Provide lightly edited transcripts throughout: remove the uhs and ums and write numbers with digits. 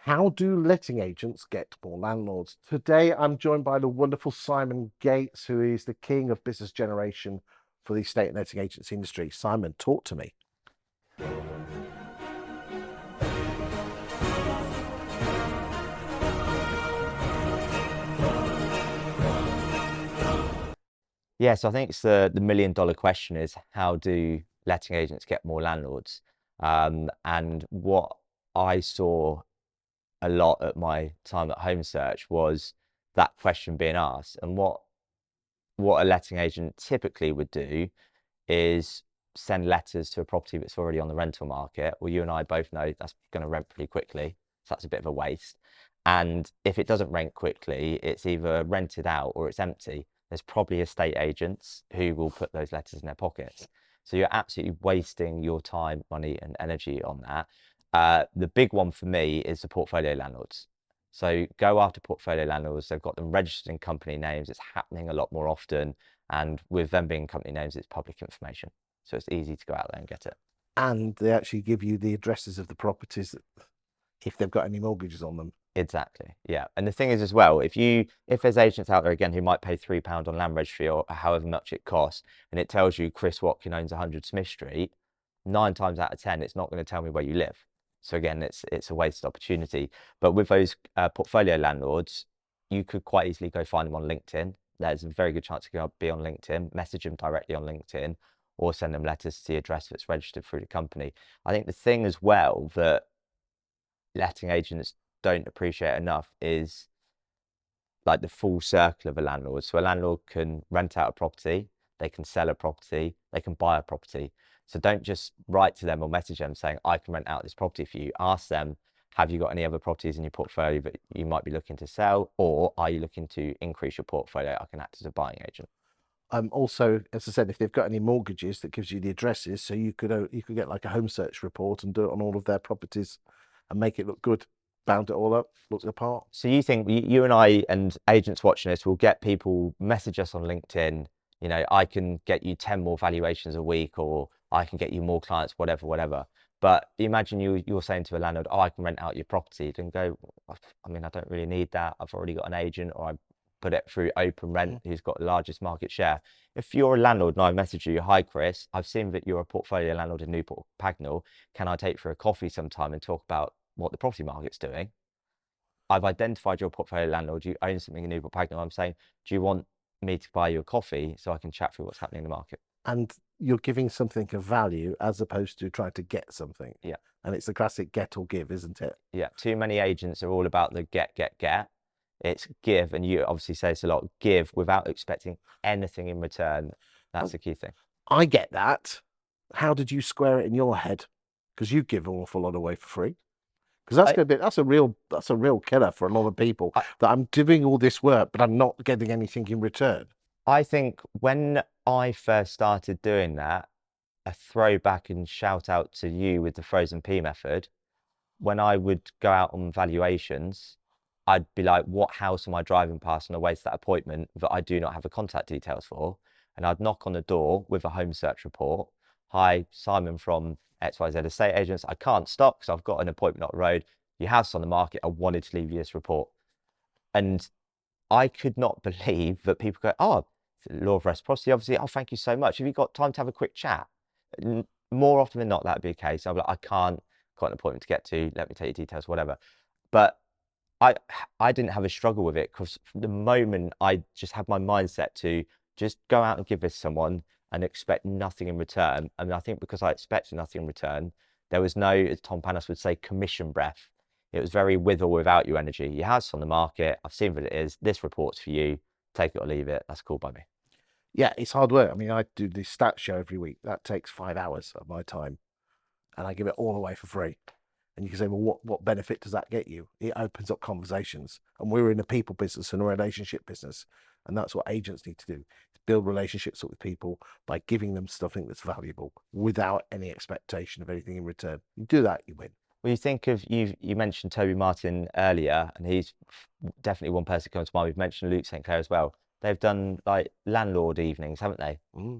How do letting agents get more landlords? Today, I'm joined by the wonderful Simon Gates, who is the king of business generation for the estate and letting agency industry. Simon, talk to me. Yeah, so I think it's the million-dollar question is how do letting agents get more landlords? And what I saw a lot at my time at Home Search was that question being asked. And what a letting agent typically would do is send letters to a property that's already on the rental market. Well, you and I both know that's going to rent pretty quickly, so that's a bit of a waste. And if it doesn't rent quickly, it's either rented out or it's empty. There's probably estate agents who will put those letters in their pockets. So you're absolutely wasting your time, money, and energy on that. The big one for me is the portfolio landlords. So go after portfolio landlords. They've got them registered in company names. It's happening a lot more often. And with them being company names, it's public information. So it's easy to go out there and get it. And they actually give you the addresses of the properties if they've got any mortgages on them. Exactly. Yeah. And the thing is as well, if there's agents out there again who might pay £3 on land registry or however much it costs, and it tells you Chris Watkin owns 100 Smith Street, 9 times out of 10, it's not going to tell me where you live. So again, it's a wasted opportunity. But with those portfolio landlords, you could quite easily go find them on LinkedIn. There's a very good chance to be on LinkedIn, message them directly on LinkedIn, or send them letters to the address that's registered through the company. I think the thing as well that letting agents don't appreciate enough is like the full circle of a landlord. So a landlord can rent out a property, they can sell a property, they can buy a property. So don't just write to them or message them saying, I can rent out this property for you. Ask them, have you got any other properties in your portfolio that you might be looking to sell? Or are you looking to increase your portfolio? I can act as a buying agent. Also, as I said, if they've got any mortgages, that gives you the addresses, so you could get like a home search report and do it on all of their properties and make it look good, bound it all up, look the part. So you think you and I and agents watching this will get people message us on LinkedIn, I can get you 10 more valuations a week, or I can get you more clients, whatever, whatever. But imagine you're saying to a landlord, oh, I can rent out your property. Then go, I mean, I don't really need that. I've already got an agent, or I put it through Open Rent, who's got the largest market share. If you're a landlord and I message you, hi Chris, I've seen that you're a portfolio landlord in Newport Pagnell. Can I take you for a coffee sometime and talk about what the property market's doing? I've identified your portfolio landlord, you own something in Newport Pagnell. I'm saying, do you want me to buy you a coffee so I can chat through what's happening in the market? And you're giving something of value as opposed to trying to get something. Yeah. And it's the classic get or give, isn't it? Yeah. Too many agents are all about the get, get, get. It's give, and you obviously say this a lot, give without expecting anything in return. That's the key thing. I get that. How did you square it in your head? Because you give an awful lot away for free. Because that's a real killer for a lot of people, that I'm doing all this work, but I'm not getting anything in return. I think when I first started doing that, a throwback and shout out to you with the frozen pea method, when I would go out on valuations, I'd be like, what house am I driving past on the way to that appointment that I do not have the contact details for? And I'd knock on the door with a home search report. Hi, Simon from XYZ Estate Agents. I can't stop because I've got an appointment up the road. Your house on the market. I wanted to leave you this report. And I could not believe that people go, oh, law of reciprocity, obviously. Oh, thank you so much. Have you got time to have a quick chat? More often than not, that'd be the case. I'm like, I can't, got an appointment to get to. Let me take your details, whatever. But I didn't have a struggle with it because the moment I just had my mindset to just go out and give this to someone and expect nothing in return. And I think because I expected nothing in return, there was no, as Tom Panos would say, commission breath. It was very with or without you energy. Your house on the market. I've seen what it is. This report's for you. Take it or leave it. That's cool by me. Yeah, it's hard work. I mean, I do the stats show every week. That takes 5 hours of my time, and I give it all away for free. And you can say, well, what benefit does that get you? It opens up conversations. And we're in a people business and a relationship business. And that's what agents need to do, to build relationships with people by giving them something that's valuable without any expectation of anything in return. You do that, you win. Well, you think of you mentioned Toby Martin earlier, and he's definitely one person who comes to mind. We've mentioned Luke St. Clair as well. They've done like landlord evenings, haven't they?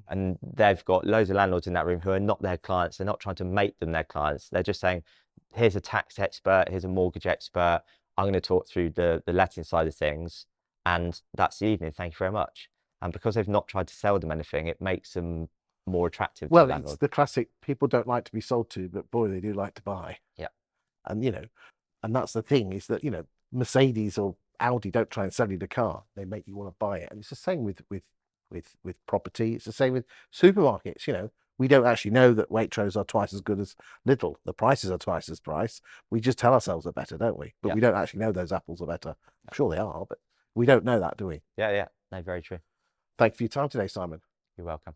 And they've got loads of landlords in that room who are not their clients. They're not trying to make them their clients. They're just saying, here's a tax expert, here's a mortgage expert. I'm going to talk through the letting side of things, and that's the evening. Thank you very much. And because they've not tried to sell them anything, it makes them more attractive to Well, the it's landlord. the classic people don't like to be sold to, but boy, they do like to buy. Yeah. And, and that's the thing is that, Mercedes or Audi don't try and sell you the car. They make you want to buy it. And it's the same with property. It's the same with supermarkets. We don't actually know that Waitrose are twice as good as Lidl. The prices are twice as price. We just tell ourselves they're better, don't we? But Yeah. we don't actually know those apples are better. I'm sure they are, but we don't know that, do we? Yeah. No, very true. Thank you for your time today, Simon. You're welcome.